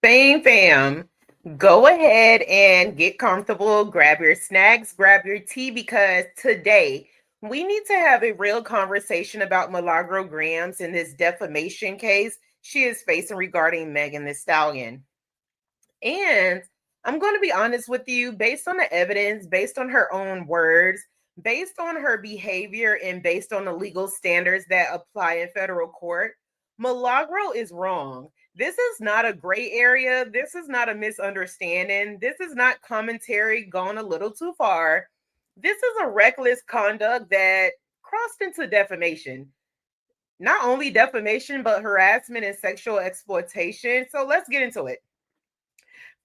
Fam, go ahead and get comfortable, grab your snacks, grab your tea, because today we need to have a real conversation about Milagro Grams in this defamation case she is facing regarding Megan Thee Stallion. And I'm going to be honest with you, based on the evidence, based on her own words, based on her behavior, and based on the legal standards that apply in federal court, Milagro is wrong. This is not a gray area. This is not a misunderstanding. This is not commentary gone a little too far. This is a reckless conduct that crossed into defamation. Not only defamation, but harassment and sexual exploitation. So let's get into it.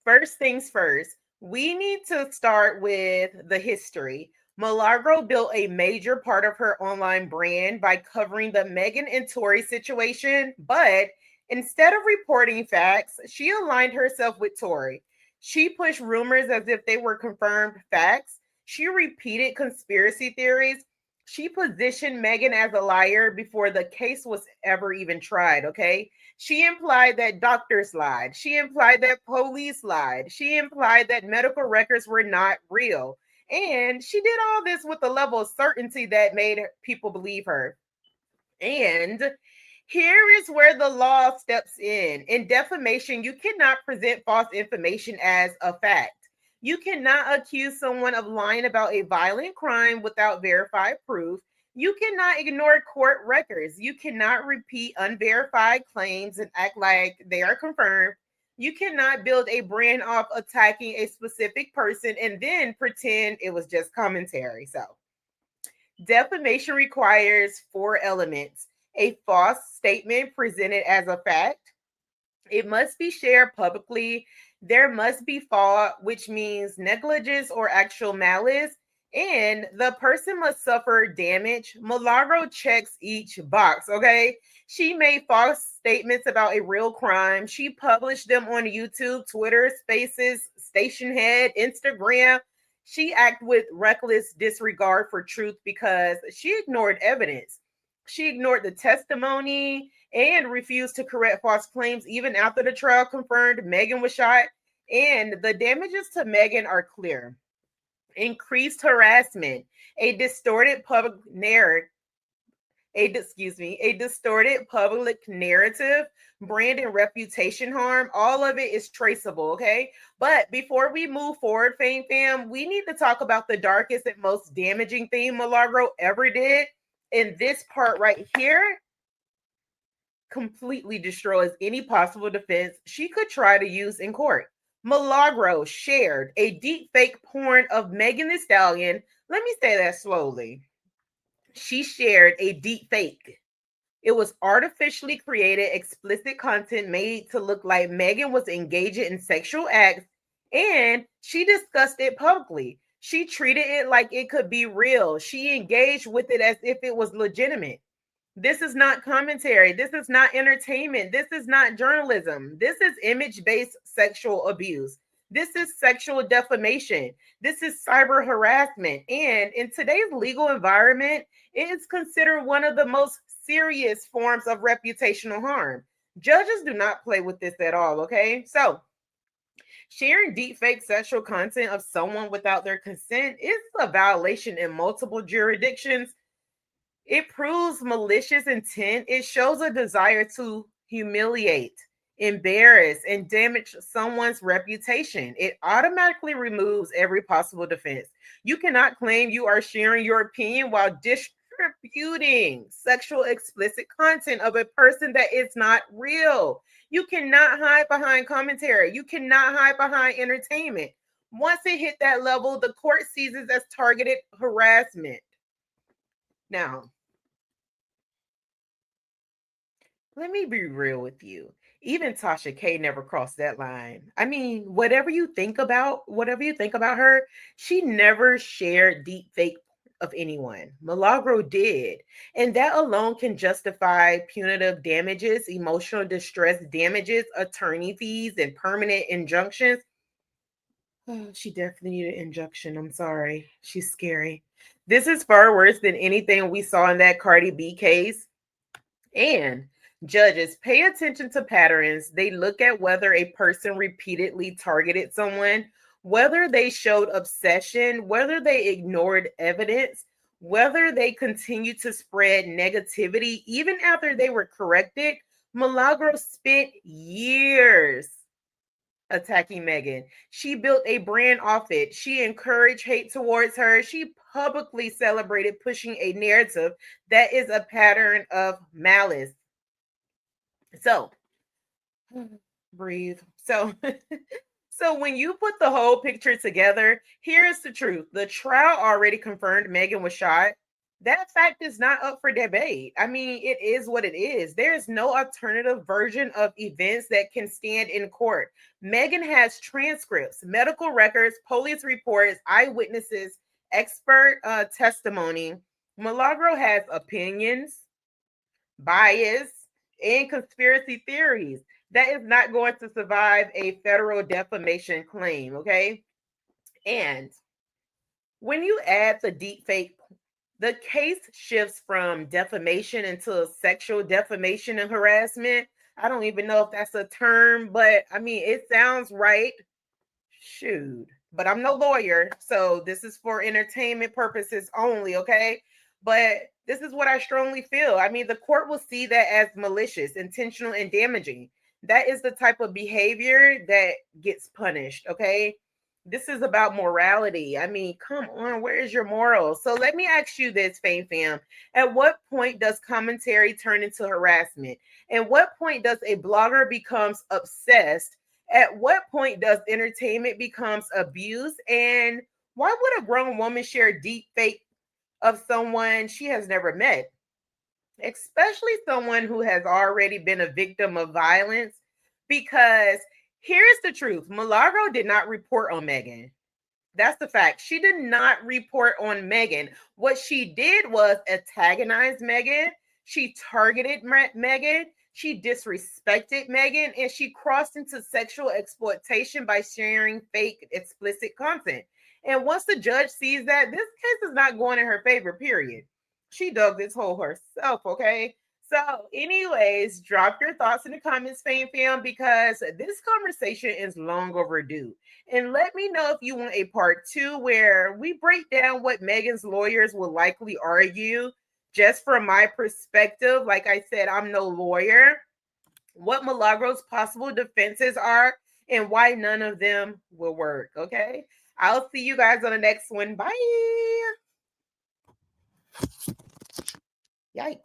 First things first, we need to start with the history. Milagro built a major part of her online brand by covering the Megan and Tory situation, but instead of reporting facts, she aligned herself with Tory. She pushed rumors as if they were confirmed facts. She repeated conspiracy theories. She positioned Megan as a liar before the case was ever even tried, okay? She implied that doctors lied. She implied that police lied. She implied that medical records were not real. And she did all this with a level of certainty that made people believe her. And here is where the law steps in. In defamation, you cannot present false information as a fact. You cannot accuse someone of lying about a violent crime without verified proof. You cannot ignore court records. You cannot repeat unverified claims and act like they are confirmed. You cannot build a brand off attacking a specific person and then pretend it was just commentary. So, defamation requires four elements: a false statement presented as a fact, it must be shared publicly, there must be fault, which means negligence or actual malice, and the person must suffer damage. Milagro checks each box, okay? She made false statements about a real crime. She published them on YouTube, Twitter, Spaces, Station Head, Instagram. She acted with reckless disregard for truth because she ignored evidence. She ignored the testimony and refused to correct false claims even after the trial confirmed Megan was shot. And the damages to Megan are clear: increased harassment, a distorted public narrative, a distorted public narrative, brand and reputation harm. All of it is traceable, okay? But before we move forward, fam, we need to talk about the darkest and most damaging thing Milagro ever did. And this part right here completely destroys any possible defense she could try to use in court. Milagro shared a deep fake porn of Megan Thee Stallion. Let me say that slowly. She shared a deep fake. It was artificially created, explicit content made to look like Megan was engaging in sexual acts, and she discussed it publicly. She treated it like it could be real. She engaged with it as if it was legitimate. This is not commentary. This is not entertainment. This is not journalism. This is image based sexual abuse. This is sexual defamation. This is cyber harassment. And in today's legal environment, it is considered one of the most serious forms of reputational harm. Judges do not play with this at all, okay? So, sharing deepfake sexual content of someone without their consent is a violation in multiple jurisdictions. It proves malicious intent. It shows a desire to humiliate, embarrass, and damage someone's reputation. It automatically removes every possible defense. You cannot claim you are sharing your opinion while distributing sexual explicit content of a person that is not real. You cannot hide behind commentary. You cannot hide behind entertainment. Once it hit that level, the court sees it as targeted harassment. Now, let me be real with you. Even Tasha K never crossed that line. I mean, whatever you think about her, she never shared deep fake of anyone. Milagro did. And that alone can justify punitive damages, emotional distress damages, attorney fees, and permanent injunctions. Oh, she definitely needed an injunction. I'm sorry. She's scary. This is far worse than anything we saw in that Cardi B case. And Judges pay attention to patterns. They look at whether a person repeatedly targeted someone, whether they showed obsession, whether they ignored evidence, whether they continued to spread negativity even after they were corrected. Milagro spent years attacking Megan. She built a brand off it. She encouraged hate towards her. She publicly celebrated pushing a narrative that is a pattern of malice. So, breathe. So, so when you put the whole picture together, here's the truth. The trial already confirmed Megan was shot. That fact is not up for debate. I mean, it is what it is. There is no alternative version of events that can stand in court. Megan has transcripts, medical records, police reports, eyewitnesses, expert testimony. Milagro has opinions, bias, and conspiracy theories. That is not going to survive a federal defamation claim, okay? And when you add the deep fake, the case shifts from defamation into sexual defamation and harassment. I don't even know if that's a term, but I mean, it sounds right. Shoot. But I'm no lawyer, so this is for entertainment purposes only, okay? But this is what I strongly feel. I mean, the court will see that as malicious, intentional, and damaging. That is the type of behavior that gets punished, okay? This is about morality. I mean, come on, where is your moral? So let me ask you this, Fame Fam. At what point does commentary turn into harassment? And what point does a blogger becomes obsessed? At what point does entertainment becomes abuse? And why would a grown woman share deep fake of someone she has never met, especially someone who has already been a victim of violence? Because here's the truth: Milagro did not report on Megan. That's the fact. She did not report on Megan. What she did was antagonize Megan. She targeted Megan. She disrespected Megan, and she crossed into sexual exploitation by sharing fake, explicit content. And once the judge sees that, this case is not going in her favor, period. She dug this hole herself, okay? So, anyways, drop your thoughts in the comments, Fame Fam, because this conversation is long overdue. And let me know if you want a part two where we break down what Megan's lawyers will likely argue, just from my perspective. Like I said, I'm no lawyer. What Milagro's possible defenses are and why none of them will work. Okay. I'll see you guys on the next one. Bye. Yikes.